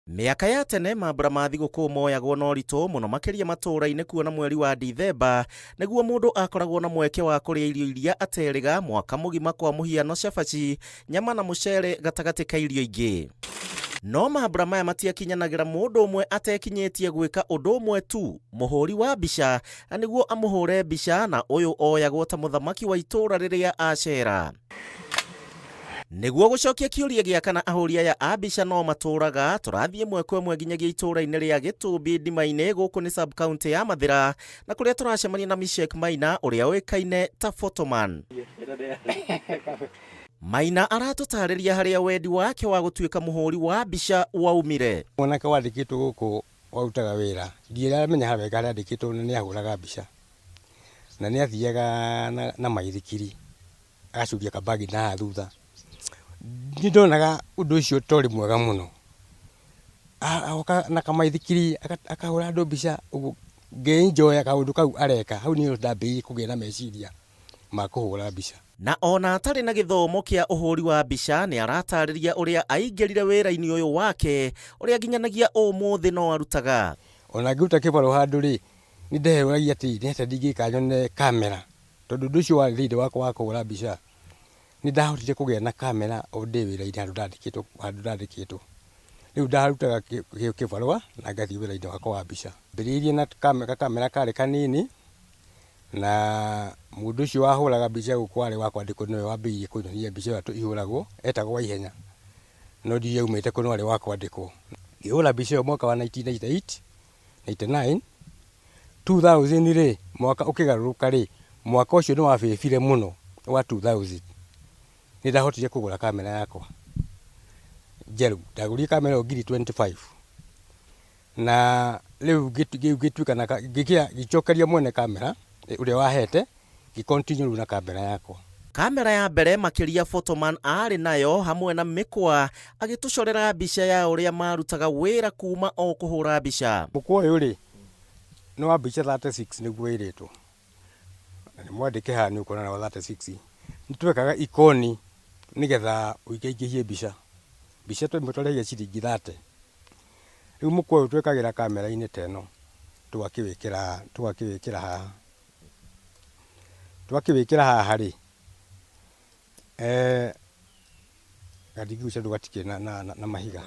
Miaka ya tene mambura ma thigũkũ moyagwo na ũritũ mũno makĩria matũũra-inĩ kuona mweri wa Dithemba nĩguo mũndũ akoragwo na mweke wa kũrĩa irio iria aterĩga mwaka mũgima, kwa mũhiano cabaci, nyama na mũcere gatagatĩ ka irio ingĩ. No mambura maya matiakinyanagĩra mũndũ ũmwe atekinyĩtie gwĩka ũndũ ũmwe tu, mũhũri wa mbica, na nĩguo amũhũre mbica, na ũyũ oyagwo ta mũthamaki wa itũũra rĩrĩa acera. Nĩguo gũcokia kĩũria gĩa kana ahũri aya a mbica no matũũraga, tũrathiĩ mweke ĩmwe nginyagia itũũra-inĩ rĩa Gĩtũũmbi Ndima-inĩ gũkũ nĩ sub-county ya Mathĩra, na kũrĩa tũracemania na Meshach Maina ũrĩa ũĩkaine ta Photoman. Maina aratũtarĩria harĩa wendi wake wa gũtuĩka mũhũri wa mbica waumire. Mwanake wandĩkĩtwo gũkũ warutaga wĩra, ndiramenya harĩa andĩkĩtwo nĩ ahũraga mbica, na nĩ athiaga na maithikiri agacuria kabagi na thutha. Nĩ ndonaga ũndũ ũcio tũrĩ mwega mũno, na kamaithikiri akahũra andũ mbica, ngeenjoya kaũndũ kau areka. Hau nĩ ndambĩrĩirie kũgĩa na meciria ma kũhũra mbica. Na ona atarĩ na gĩthomo kĩa ũhũri wa mbica, nĩ aratarĩria ũrĩa aingĩrire wĩra-inĩ ũyũ wake, ũrĩa nginyanagia ũmũthĩ no arutaga. Ona ngĩruta kĩbarũ handũ-rĩ, nĩ ndehũragia atĩ nĩ atĩa ndingĩka nyone kamera, tondũ ũndũ ũcio warĩ thĩinĩ wakwa wa kũhũra mbica. Nĩ ndahotire kũgĩa na kamera o ndĩ wĩra-inĩ handũ ndandĩkĩtwo. Rĩu ndarutaga kĩbarũa na ngathiĩ wĩra-inĩ wakwa wa mbica. Mbĩrĩirie na kamera karĩ kanini, na mũndũ ũcio wahũraga mbica gũkũ warĩ wa kwandĩkwo nĩwe wambĩrĩirie kũnyonia mbica ĩyo ihũragwo, etagwo Waihenya, no ndiaumĩte kũ, nĩ warĩ wa kwandĩkwo. Ngĩhũra mbica ĩyo mwaka wa 1998, 99, 2000-rĩ, mwaka ũkĩgarũrũka-rĩ, mwaka ũcio nĩ wabĩbire mũno wa 2000. Nĩ ndahotire kũgũra kamera yakwa njerũ, ndagũrire kamera ĩyo ngiri 25, na rĩu gĩtuĩka na gĩcokeria mwene kamera ũrĩa wahete, gĩkontinue na kamera yakwa. Kamera ya mbere makĩria Photoman arĩ nayo hamwe na mĩkwa, agĩtũcorera mbica ya ũrĩa marutaga wĩra kuma o kũhũra mbica. Mũkwa ũyũ-rĩ nĩ wa mbica 36 nĩguo ĩrĩtwo, na nĩ mwandĩke haha nĩ ũkuona wa 36. Nĩ twekaga ikoni nĩgetha ũingĩingĩhie mbica twĩmũtũrĩgie ciringi 30. Rĩu mũkwa ũyũ twekagĩra kamera-inĩ ta ĩno, tũgakĩwĩkĩra haha. Twakĩwĩkĩra haha-rĩ, gathingusha ndũgatikĩre na mahiga.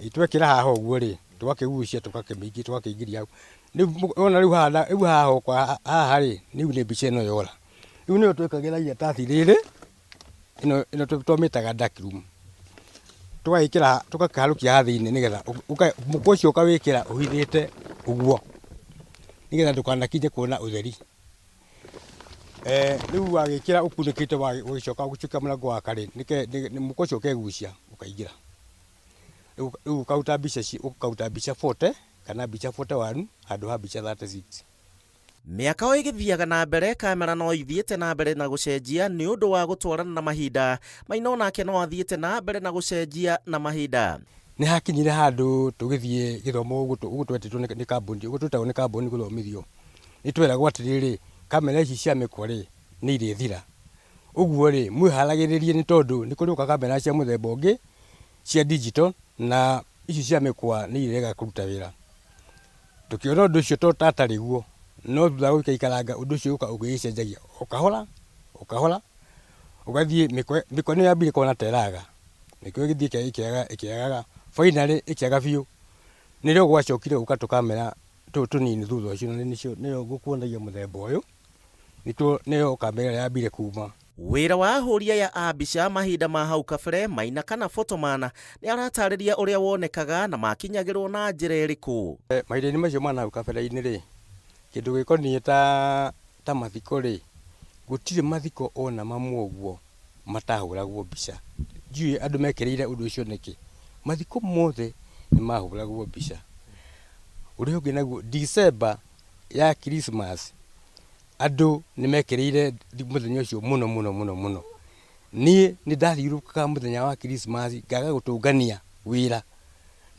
Twekĩra haha ũguo-rĩ, tũgakĩgucia tũgakĩingĩria hau. Ona rĩu haha hokwa haha-rĩ, rĩu nĩ mbica ĩno yora. Rĩu nĩyo twekagĩra iratathi rĩrĩ, ĩno twamĩtaga dark room. Tũgakĩharũkia haha thĩinĩ nĩgetha mũkwa ũcio ũkawĩkĩra ũhithĩte ũguo, nĩgetha ndũkanakinye kuona ũtheri. Rĩu wagĩkĩra ũkunĩkĩte ũgĩcoka gũcukia mũrango wa karĩ, mũkwa ũcio ũkegucia ũkaingĩra. Rĩu ũkaruta mbica 40 kana mbica 41 handũ ha mbica 36. Mĩaka o ĩgĩthiaga na mbere, kamera no ithiĩte na mbere na gũcenjia nĩ ũndũ wa gũtwarana na mahinda. Maina onake no athiĩte na mbere na gũcenjia na mahinda. Nĩ hakinyire handũ tũgĩthiĩ gĩthomo ũguo twetĩtwo nĩ kambuni, ũguo twĩtagwo nĩ kambuni gũthomithio. Nĩ tweragwo atĩrĩrĩ, kamera ici cia mĩkwa-rĩ nĩ irĩthira. Ũguo-rĩ, mwĩharagĩrĩrie nĩ tondũ nĩ kũrĩũka kamera cia mũthemba ũngĩ cia digital, na ici cia mĩkwa nĩ irega kũruta wĩra. Tũkĩona ũndũ ũcio tũtarĩ guo, no thutha wa gũikaranga ũndũ ũcio ũgĩcenjagia ũkahora, ũgathiĩ mĩkwa nĩ yambire kwana teraga, mĩkwa ĩgĩthiĩ ĩkĩagaga, finally ĩkĩaga biũ. Nĩrĩo gwacokire gũka tũkamera tũnini thutha ũcio, na nĩyo gũkuonagia mũthemba ũyũ, nĩyo kamera yambire kuma. Wĩra wa ahũri aya a mbica mahinda ma hau kabere, Maina kana Photoman, nĩ aratarĩria ũrĩa wonekaga na makinyagĩrwo na njĩra ĩrĩkũ. Mahinda-inĩ macio ma hau kabere-inĩ-rĩ, kĩndũ gĩkoniĩ ta mathiko-rĩ, gũtirĩ mathiko ona mamwe ũguo matahũragwo mbica. Ndiũĩ andũ mekĩrĩire ũndũ ũcio nĩkĩ. Mathiko mothe nĩ mahũragwo mbica. Ũrĩa ũngĩ naguo, December ya Christmas, andũ nĩ mekĩrĩire mũthenya ũcio mũno. Niĩ nĩ ndathiũrũrũkaga mũthenya wa Christmas ngaga gũtũngania wĩra,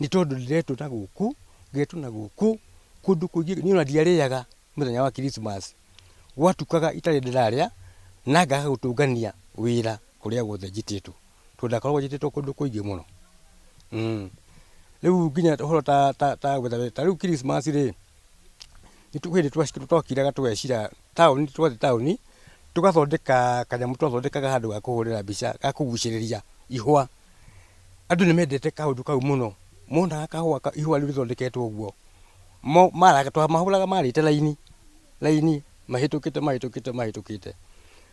nĩ tondũ ndiretwo na gũkũ, ngetwo na gũkũ, kũndũ kũingĩ. Niĩ ona ndiarĩaga mũthenya wa Christmas, gwatukaga itarĩ ndĩrarĩa, na ngaga gũtũngania wĩra kũrĩa guothe njĩtĩtwo, tondũ ndakoragwo njĩtĩtwo kũndũ kũingĩ mũno. riu nginya horo ta gwetha ta riu Christmas ri ni tukwende twakiraga tugecira town twathi town tugathondeka kanyamu twathondekaga handu ga kuhurira mbica ga kuguciriria ihwa andu ni mendete kaundu kau muno mona kahua ihwa riu rithondeketwo uguo maraga twamahuraga marite laini mahitukite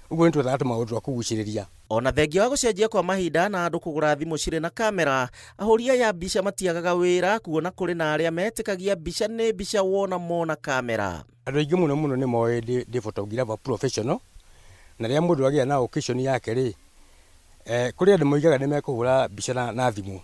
uguo nitwethaga tumaundu twa kuguciriria. Ona thengia wa gucenjia kwa mahinda na andu kugura thimu cirĩ na kamera, ahuria ya mbica matiagaga wĩra kuona kũrĩ na arĩa metĩkagia mbica nĩ mbica wona mona kamera. Andu aingĩ muno nĩ moĩ ndĩ photographer professional, na rĩrĩa mũndũ agĩa na occasion yake rĩ kũrĩ andũ moigaga nĩ mekũhũra mbica na thimũ,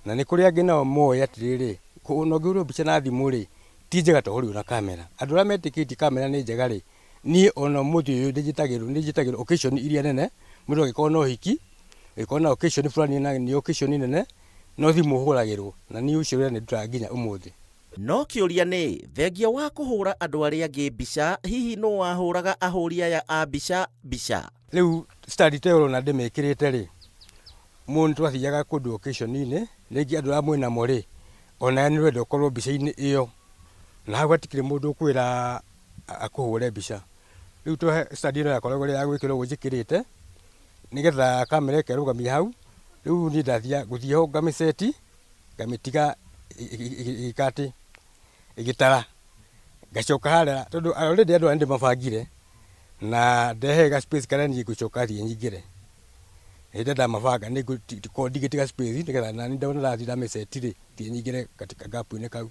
na nĩ kũrĩ angĩ nao moĩ atĩrĩrĩ ona ũngĩhũrwo mbica na thimũ rĩ ti njega ta ũhũrĩirwo na kamera. Andũ arĩa metĩkĩtie kamera nĩ njega rĩ niĩ ona mũthĩ ũyũ nĩnjĩtagĩrwo occasion iria nene, mũndũ agĩkorwo na ũhiki, agĩkorwo na occasion fulani na nĩ occasion nene, no thimũ ũhũragĩrwo, na niĩ ũcio wĩra nĩ ndutaga nginya ũmũthĩ. No kĩũria nĩ thengia wa kũhũra andũ arĩa angĩ mbica, hihi nũ wahũraga ahũri aya a mbica? Rĩu study ta ũrona ndĩmĩkĩrĩte rĩ, mũndũ twathiaga kũndũ occasion-inĩ, rĩngĩ andũ arĩa mwĩnamo rĩ ona nĩ wenda ũkorwo mbica-inĩ ĩyo, na hau hatikĩrĩ mũndũ ũkwĩra akũhũre mbica. Rĩu study ĩno yakoragwo ya gwĩkĩrwo ũguo njĩkĩrĩte nĩgetha kamera ĩkerũgamia hau. Rĩu niĩ ndathiaga gũthiĩ ho ngamĩceti ngamĩtiga ĩgĩtara, ngacoka harĩa tondũ already andũ aya nĩndĩmabangire na ndehe ga space karĩa niĩ ngũcoka thiĩ nyingĩre. Hĩndĩ ndamabanga nĩngũkorwo ndigĩtiga space nĩgetha nani ndona ndathi ndamĩceti rĩ thiĩ nyingĩre katika gap-inĩ kau.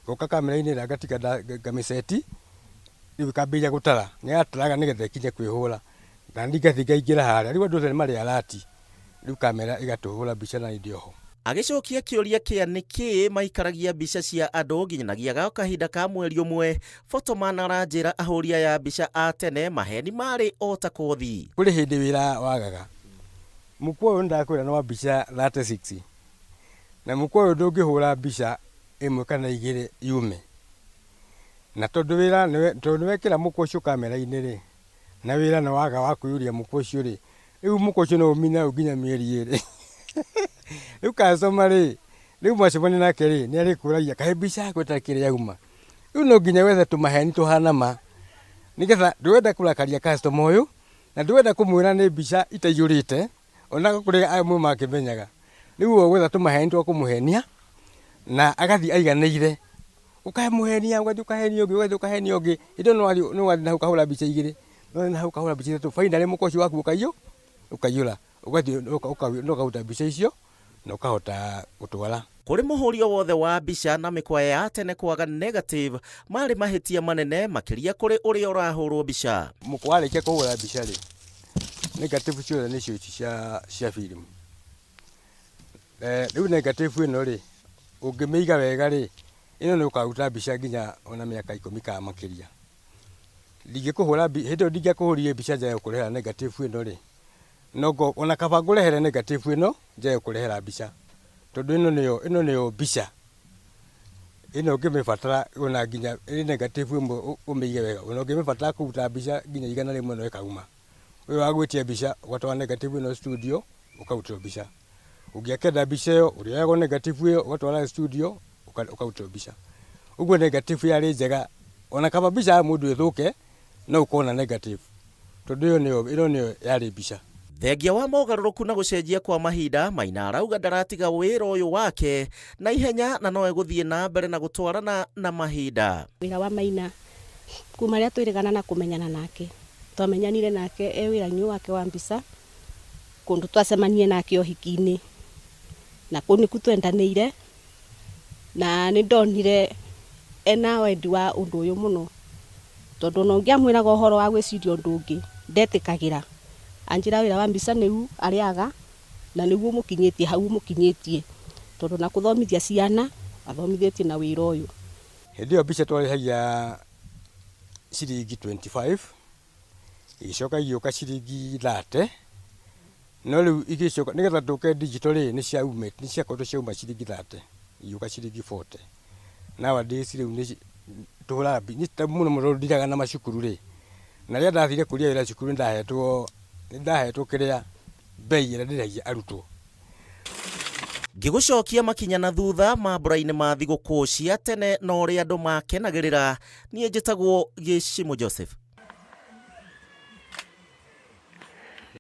Ngoka kamera-inĩ ĩrĩa ngatiga ngamĩceti, rĩu ĩkambĩrĩria gũtara, nĩyataraga nĩgetha ĩkinye kwĩhũra, na niĩ ngathiĩ ngaingĩra harĩa. Rĩu andũ othe nĩmarĩ alert, rĩu kamera ĩgatũhũra mbica na nĩ ho. Agĩcokia kĩũria kĩa nĩkĩ maikaragia mbica cia andũ nginyanagia ga kahinda ka mweri ũmwe, Photoman aranjĩra ahũria ya mbica a tene maheni marĩ o ta kothi. Kũrĩ hĩndĩ wĩra wagaga, mũkwa ũyũ nĩndakwĩra nĩ wa mbica 36, na mũkwa ũyũ ndũngĩhũra mbica ĩmwe kana igĩrĩ yume, na tondũ nĩwekĩra mũkwa ũcio kamera-inĩ rĩ na wĩra nĩ waga wa kũiyũria mũkwa ũcio rĩ, rĩu mũkwa ũcio no ũmine hau nginya mĩeri ĩrĩ. Rĩu customer rĩ, rĩu mwacemania nake rĩ nĩarĩkũragia kaĩ mbica yaku ĩtarĩ kĩrĩa yauma. Rĩu no nginya wethe tũmaheni tũhana ma, nĩgetha ndwenda kũrakaria customer ũyũ na ndwenda kũmwĩra nĩ mbica itaiyũrĩte ona kũrĩ amwe makĩmenyaga. Rĩu ũgwetha tũmaheni twa kũmũhenia na agathiĩ aiganĩire, ũkamũhenia ũgathiĩ ũkahenia ũngĩ, ũgathiĩ ũkahenia ũngĩ, hĩndĩ ĩyo nĩwathiĩ na hau kahũra mbica igĩrĩ, no na hau kahũra mbica ithatũ, finally mũkwa ũcio waku ũkaiyũra, ũgathiĩ ũkaruta mbica icio na ũkahota gũtwara. Kũrĩ mũhũri o wothe wa mbica na mĩkwa ya tene kwaga negative marĩ mahĩtia manene makĩria kũrĩ ũrĩa ũrahũrwo mbica. Mũkwa warĩkia kũhũra mbica rĩ, negative ciothe nĩcio ici cia film. Rĩu negative ĩno rĩ ũngĩmĩiga wega rĩ, ĩno nĩ ũkaruta mbica nginya ona mĩaka 10 kana makĩria. Ndingĩkũhũra hĩndĩ ĩyo ndingĩakũhũrire mbica nja ya kũrehera negative ĩno rĩ, no ona kaba ngũrehere negative ĩno nja ya kũrehera mbica, tondũ ĩno nĩyo mbica. Ĩno ũngĩmĩbatara ona nginya negative ĩmwe ũmĩige wega, ona ũngĩmĩbatara kũruta mbica nginya igana rĩmwe no ĩkauma. Ũyũ wa gwĩtia mbica ũgatwara negative ĩno studio ũkarutwo mbica. Ũngĩakenda mbica ĩyo ũrĩoyagwo negative ĩyo ũgatwara studio ũkarutwo mbica. Ũguo negative yarĩ njega, ona kaba mbica ya mũndũ ĩthũke no ũkorwo na negative, tondũ ĩno nĩyo yarĩ mbica. Thengia wa mogarũrũku na gũcenjia kwa mahinda, Maina arauga ndaratiga wĩra ũyũ wake na ihenya na no egũthiĩ na mbere na gũtwarana na mahinda. Wĩra wa Maina kuma rĩrĩa twĩrĩgana na kũmenyana nake, twamenyanire nake wĩra-inĩ wake wa mbica, kũndũ twacemanie nake ũhiki-inĩ, na kũu nĩkuo twendanĩire, na nĩ ndonire ena wendi wa ũndũ ũyũ mũno, tondũ no ngĩamwĩraga ũhoro wa gwĩciria ũndũ ũngĩ ndetĩkagĩra. Anjĩra wĩra wa mbica nĩu arĩaga na nĩguo mũkinyĩtie hau mũkinyĩtie, tondũ na kũthomithia ciana athomithĩtie na wĩra ũyũ. Hĩndĩ ĩyo mbica twarĩhagia ciringi 25, igĩcoka igĩũka ciringi 30, no rĩu igĩcoka nĩgetha tũke digital rĩ nĩciakoretwo ciauma ciringi 30 igĩũka ciringi 40. Nowadays rĩu tũhũraga mũno ndiraga na macukuru rĩ, na rĩrĩa ndathire kũria wĩra cukuru nĩndahetwo kĩrĩa bei ĩrĩa ndĩrĩhagia arutwo. ngĩgũcokia makinya na thutha mambũra-inĩ ma thigũkũ cia tene na ũrĩa andũ makenagĩrĩra. Niĩ njĩtagwo Gĩchimũ Joseph.